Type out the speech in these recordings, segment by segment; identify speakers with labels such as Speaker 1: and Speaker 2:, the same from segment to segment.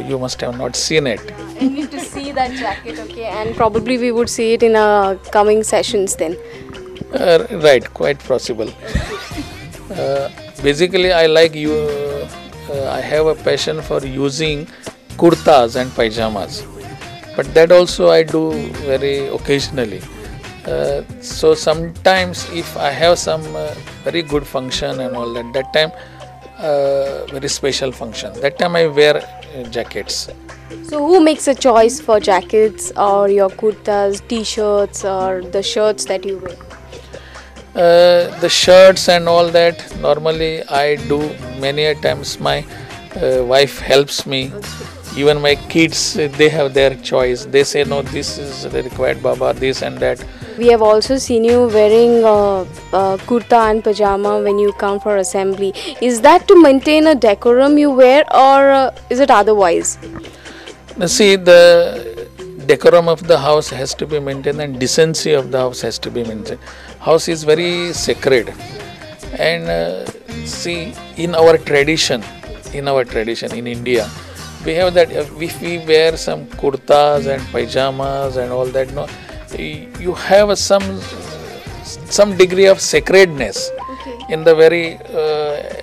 Speaker 1: you must have not seen it.
Speaker 2: I need to see that jacket, okay, and probably we would see it in coming sessions then.
Speaker 1: Right, quite possible. Basically, I like you. I have a passion for using kurtas and pajamas, but that also I do very occasionally. So sometimes if I have some very good function and all that time very special function, that time I wear jackets.
Speaker 2: So who makes a choice for jackets or your kurtas, t-shirts or the shirts that you wear?
Speaker 1: The shirts and all that normally I do many a times. My wife helps me. Even my kids, they have their choice. They say no, this is required, Baba, this and that.
Speaker 2: We have also seen you wearing kurta and pajama when you come for assembly. Is that to maintain a decorum you wear, or is it otherwise?
Speaker 1: See, the decorum of the house has to be maintained and decency of the house has to be maintained. House is very sacred. And see, in our tradition in India, we have that if we wear some kurtas and pajamas and all that, no, you have some degree of sacredness in the very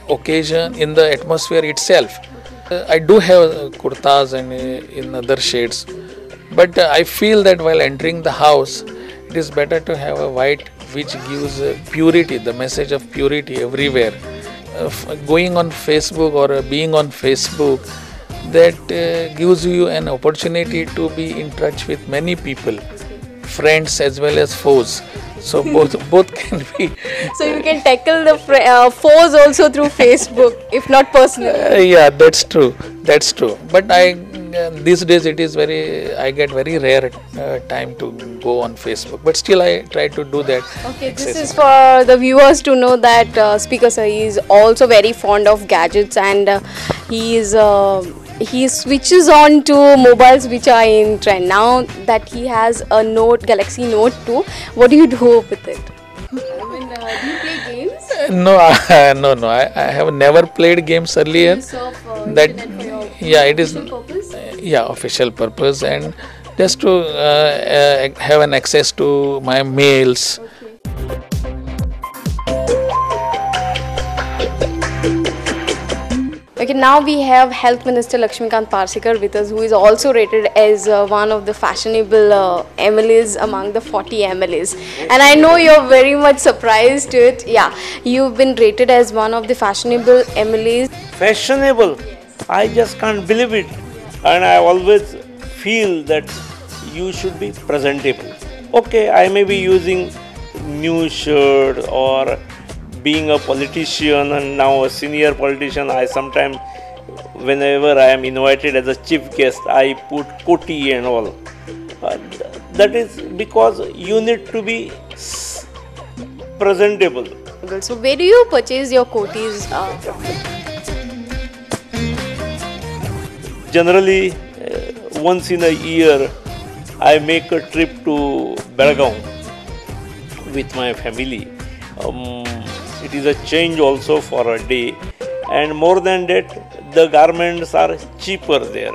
Speaker 1: occasion, in the atmosphere itself. I do have kurtas and in other shades, but I feel that while entering the house, it is better to have a white which gives purity, the message of purity everywhere. Going on Facebook or being on Facebook, that gives you an opportunity to be in touch with many people, friends as well as foes. So both can be.
Speaker 2: So you can tackle the foes also through Facebook, if not personally.
Speaker 1: Yeah, that's true. But these days I get very rare time to go on Facebook. But still I try to do that.
Speaker 2: Okay, this is for the viewers to know that Speaker Sir is also very fond of gadgets, and he switches on to mobiles which are in trend. Now that he has a Galaxy Note 2, what do you do with it? Do you play games?
Speaker 1: No. I have never played games earlier. It is purpose? Official purpose, and just to have an access to my mails.
Speaker 2: Okay, now we have Health Minister Lakshmikant Parsekar with us, who is also rated as one of the fashionable MLAs among the 40 MLAs. And I know you're very much surprised to it. Yeah, you've been rated as one of the fashionable MLAs.
Speaker 3: Fashionable? Yes. I just can't believe it. And I always feel that you should be presentable. Okay, I may be using new shirt or being a politician and now a senior politician, I sometimes, whenever I am invited as a chief guest, I put koti and all. That is because you need to be presentable.
Speaker 2: So where do you purchase your kotis from?
Speaker 3: Generally, once in a year, I make a trip to Belgaum with my family. It is a change also for a day, and more than that, the garments are cheaper there.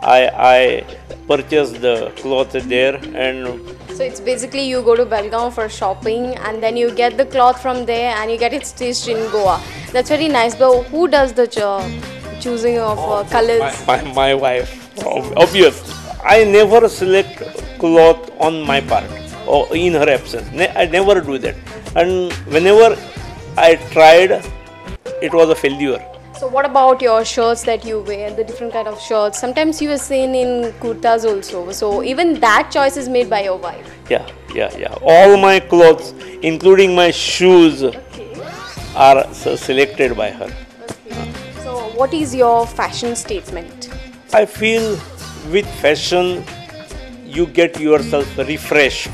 Speaker 3: I purchase the cloth there, and
Speaker 2: so it's basically you go to Belgaum for shopping and then you get the cloth from there and you get it stitched in Goa. That's very nice. But who does the choosing of colors?
Speaker 3: My wife, obvious. I never select cloth on my part or in her absence. I never do that, and whenever I tried, it was a failure.
Speaker 2: So what about your shirts that you wear, the different kind of shirts? Sometimes you are seen in kurtas also. So even that choice is made by your wife.
Speaker 3: Yeah. All my clothes, including my shoes, are selected by her.
Speaker 2: Okay. So what is your fashion statement?
Speaker 3: I feel with fashion, you get yourself refreshed.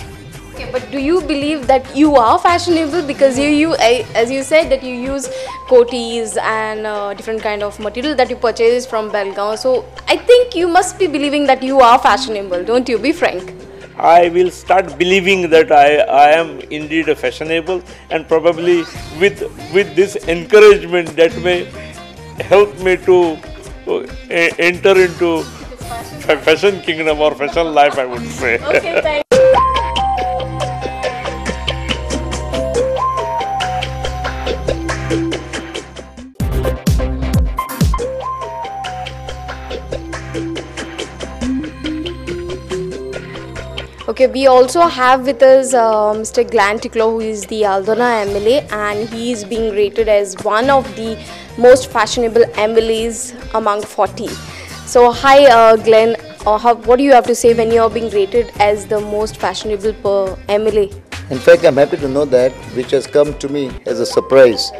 Speaker 2: Okay, but do you believe that you are fashionable because you as you said that you use kotis and different kind of material that you purchase from Belgaum? So I think you must be believing that you are fashionable, don't you? Be frank.
Speaker 3: I will start believing that I am indeed a fashionable, and probably with this encouragement that may help me to enter into fashion kingdom or fashion life, I would say.
Speaker 2: Okay, thank Okay, we also have with us Mr. Glenn Ticklow, who is the Aldona MLA, and he is being rated as one of the most fashionable MLAs among 40. So, hi Glenn, what do you have to say when you are being rated as the most fashionable per MLA?
Speaker 4: In fact, I'm happy to know that, which has come to me as a surprise,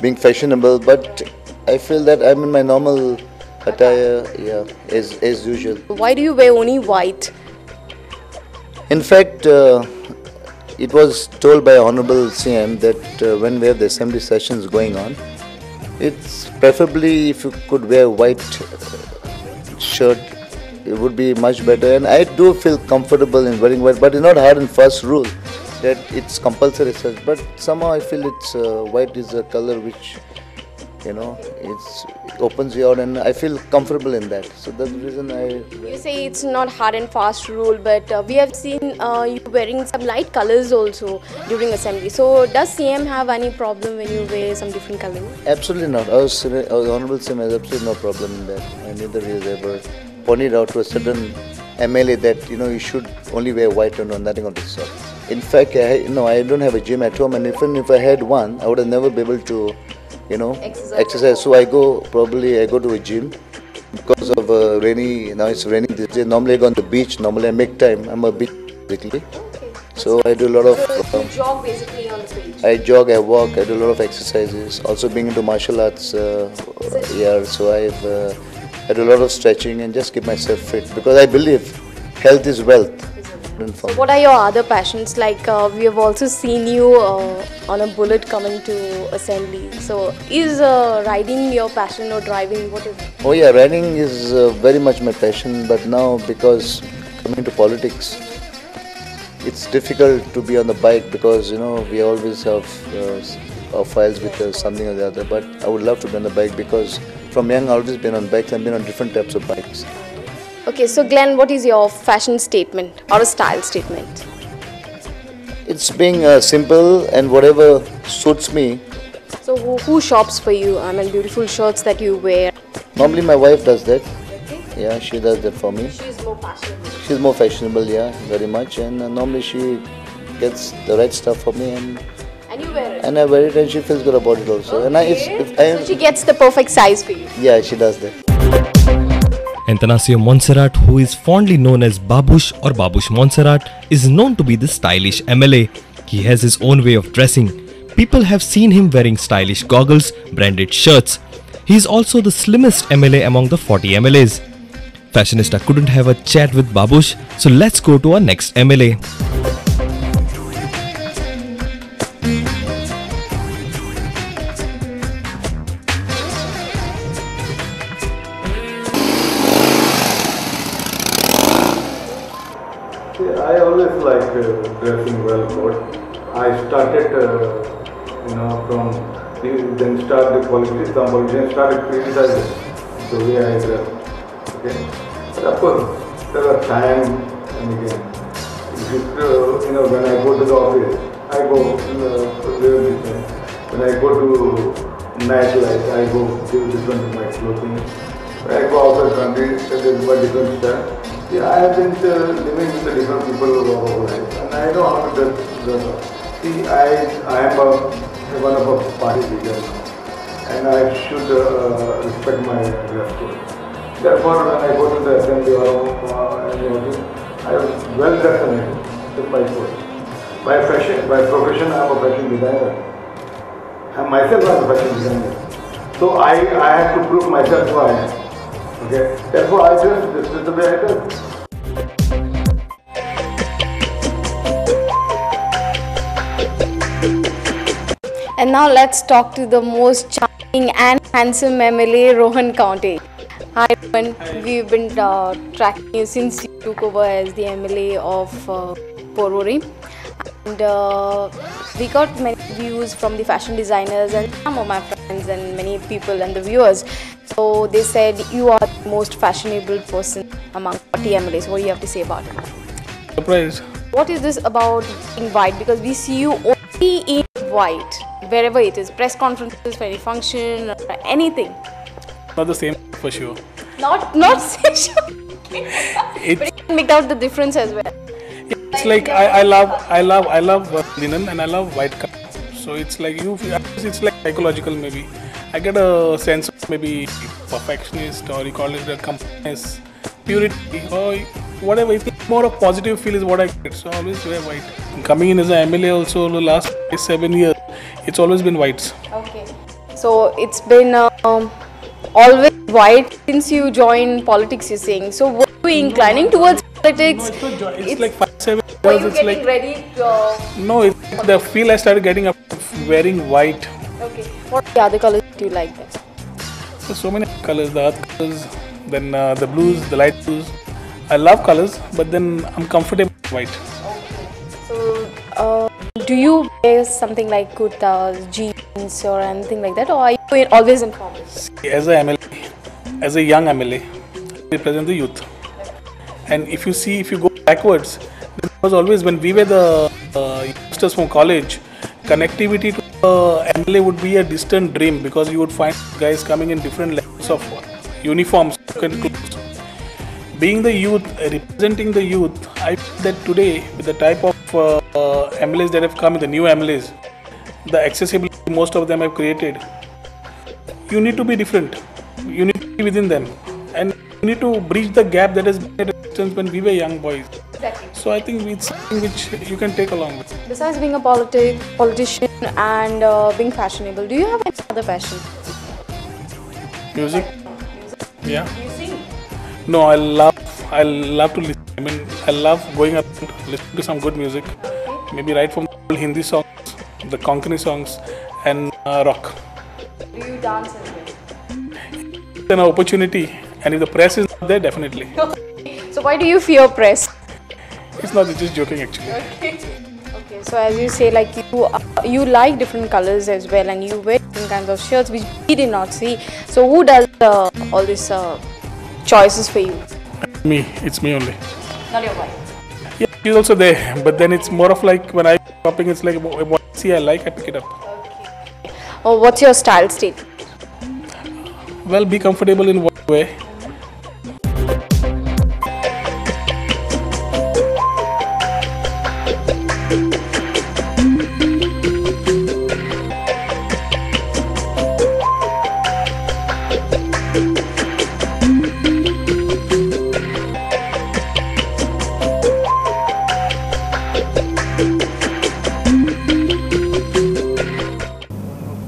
Speaker 4: being fashionable, but I feel that I'm in my normal attire, yeah, as usual.
Speaker 2: Why do you wear only white?
Speaker 4: In fact, it was told by Honorable CM that when we have the assembly sessions going on, it's preferably if you could wear white shirt, it would be much better. And I do feel comfortable in wearing white, but it's not hard and fast rule that it's compulsory such. But somehow I feel it's white is a color which, you know, it opens you out, and I feel comfortable in that. So that's the reason
Speaker 2: You say it's not hard and fast rule, but we have seen you wearing some light colors also during assembly. So does CM have any problem when you wear some different colors?
Speaker 4: Absolutely not. Our Honorable CM has absolutely no problem in that, and neither he has ever pointed out to a certain MLA that you should only wear white or nothing of this sort. In fact, I don't have a gym at home, and even if I had one, I would have never be able to exercise. So I go to a gym because of rainy. Now it's raining this day. Normally I go on the beach. Normally I make time. I'm a beach basically. So I do a lot of.
Speaker 2: You jog basically on the beach.
Speaker 4: I jog, I walk, I do a lot of exercises. Also being into martial arts, so I do a lot of stretching and just keep myself fit because I believe health is wealth.
Speaker 2: So what are your other passions? Like we have also seen you on a bullet coming to assembly. So is riding your passion or driving? What is it?
Speaker 4: Oh yeah, riding is very much my passion. But now because coming to politics, it's difficult to be on the bike because we always have our files with something or the other. But I would love to be on the bike because from young I've always been on bikes. I've been on different types of bikes.
Speaker 2: Okay, so Glenn, what is your fashion statement or a style statement?
Speaker 4: It's being simple and whatever suits me.
Speaker 2: So who shops for you? I mean, beautiful shirts that you wear.
Speaker 4: Normally my wife does that. Yeah, she does that for me.
Speaker 2: She's more fashionable.
Speaker 4: She's more fashionable, yeah, very much. And normally she gets the right stuff for me, and
Speaker 2: you wear it.
Speaker 4: And I wear it, and she feels good about it also.
Speaker 2: Okay. So she gets the perfect size for you.
Speaker 4: Yeah, she does that.
Speaker 5: And Tanasio Monserat, who is fondly known as Babush or Babush Monserat, is known to be the stylish MLA. He has his own way of dressing. People have seen him wearing stylish goggles, branded shirts. He is also the slimmest MLA among the 40 MLAs. Fashionista couldn't have a chat with Babush, so let's go to our next MLA.
Speaker 6: I always like dressing well good. I started, then start the politics. Some politicians started criticizing the way I dress. Okay, but of course there are times and again. When I go to the office, I go really different. When I go to nightlife, I go different in my clothing. When I go outside country, there is a different style. Yeah, I have been living with the different people all over life, and I know how to dress. See, I am one of a party leader now, and I should respect my dress code. Therefore, when I go to the assembly or any office, I am well dressed and with my code. By profession, I am a fashion designer. I myself am a fashion designer. So I have to prove myself who I am. Okay. Therefore, I dress this is the way I dress.
Speaker 2: And now let's talk to the most charming and handsome MLA, Rohan County. Hi Rohan, we've been tracking you since you took over as the MLA of Porvorim. And we got many views from the fashion designers and some of my friends and many people and the viewers. So they said you are the most fashionable person among 40 MLAs. What do you have to say about it?
Speaker 7: Surprise.
Speaker 2: What is this about in white? Because we see you only in white, wherever it is, press conferences, for any function, or anything.
Speaker 7: Not the same for sure.
Speaker 2: Not sure. But you can make out the difference as well.
Speaker 7: It's like I love linen and I love white color. So it's like it's like psychological maybe. I get a sense of maybe perfectionist, or you call it a completeness, purity, or whatever. It's more of positive feel is what I get. So I always wear white. Coming in as an MLA also the last 7 years, it's always been whites.
Speaker 2: Okay. So it's been always white since you joined politics, you're saying. So were you inclining towards politics?
Speaker 7: No, it's like 5-7 years.
Speaker 2: Were you
Speaker 7: It's
Speaker 2: getting
Speaker 7: like
Speaker 2: ready to...
Speaker 7: no, it's the feel I started getting up wearing white.
Speaker 2: Okay. What are the other colors do you like then?
Speaker 7: There's so many colors, the earth colors, then the blues, the light blues. I love colors, but then I'm comfortable with white.
Speaker 2: So do you wear something like kurtas, jeans or anything like that, or are you always in formal?
Speaker 7: As a MLA, as a young MLA, I represent the youth. And if you go backwards, there was always, when we were the youngsters from college, connectivity to the MLA would be a distant dream, because you would find guys coming in different levels of uniforms and clothes. Being the youth, representing the youth, I feel that today with the type of MLAs that have come, the new MLAs, the accessibility most of them have created, you need to be different. You need to be within them, and you need to bridge the gap that has been at a distance when we were young boys.
Speaker 2: Exactly.
Speaker 7: So I think it's something which you can take along with.
Speaker 2: Besides being a politician and being fashionable, do you have any other passion?
Speaker 7: Music? Yeah.
Speaker 2: Do you sing?
Speaker 7: No, I love to listen. I mean, I love going up and listening to some good music. Maybe right from the Hindi songs, the Konkani songs, and rock.
Speaker 2: Do you dance as well?
Speaker 7: It's an opportunity, and if the press is not there, definitely.
Speaker 2: So why do you fear press?
Speaker 7: It's not, it's just joking actually.
Speaker 2: Okay, so as you say, like you like different colors as well, and you wear different kinds of shirts which we did not see. So who does all these choices for you?
Speaker 7: It's me only.
Speaker 2: Not your wife.
Speaker 7: Yeah, she's also there, but then it's more of like when I shopping, it's like what I see I like, I pick it up.
Speaker 2: Okay. Oh, what's your style statement?
Speaker 7: Well, be comfortable in what way.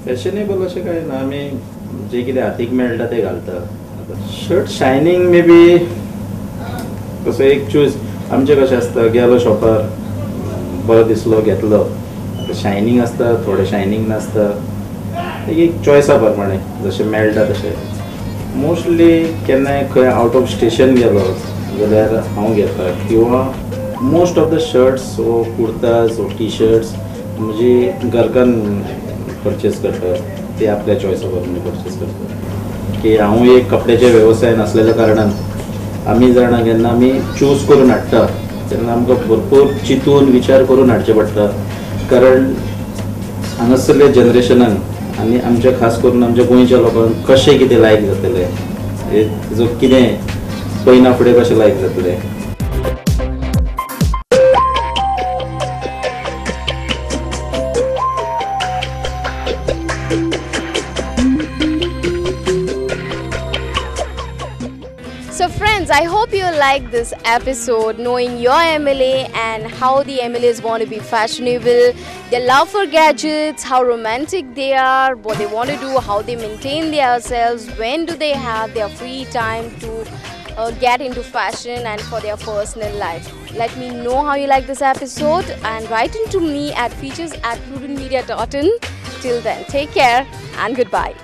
Speaker 8: Fashionable अशें कांय ना, आमी जे कितें हातीक मेळटा तें घालता. Shirt shining may be कसो एक चूज, आमचें कशें आसता, गेलो शॉपार बरो दिसलो घेतलो, शायनींग आसता, थोडें शायनींग नासता, एक चॉयसा प्रमाणे जशें मेळटा तशें. मोस्टली केन्नाय खंय आउट ऑफ स्टेशन गेलो जाल्यार हांव घेता, किंवा मोस्ट ऑफ द शर्ट्स वो कुर्ताज वो टी शर्ट्स म्हणजे घरकान परचेस करतात, ते आपल्या चॉयसा प्रमाणे परचेस करतात. की हांव एक कपड्याचे वेवसायान आसलेल्या कारणान आमी जाणा जेन्ना आमी चूज करून हाडटा तेन्ना आमकां भरपूर चिंतून विचार करून हाडचें पडटा, कारण हांगासरल्या जनरेशनान आनी आमच्या खास करून आमच्या गोंयच्या लोकांक कशें कितें लायक जातलें, तेजो कितें पयना फुडें कशें लायक जातलें.
Speaker 2: So friends, I hope you liked this episode, knowing your MLA and how the MLAs want to be fashionable, their love for gadgets, how romantic they are, what they want to do, how they maintain themselves, when do they have their free time to get into fashion and for their personal life. Let me know how you like this episode and write into me at features@prudentmedia.in. Till then, take care and goodbye.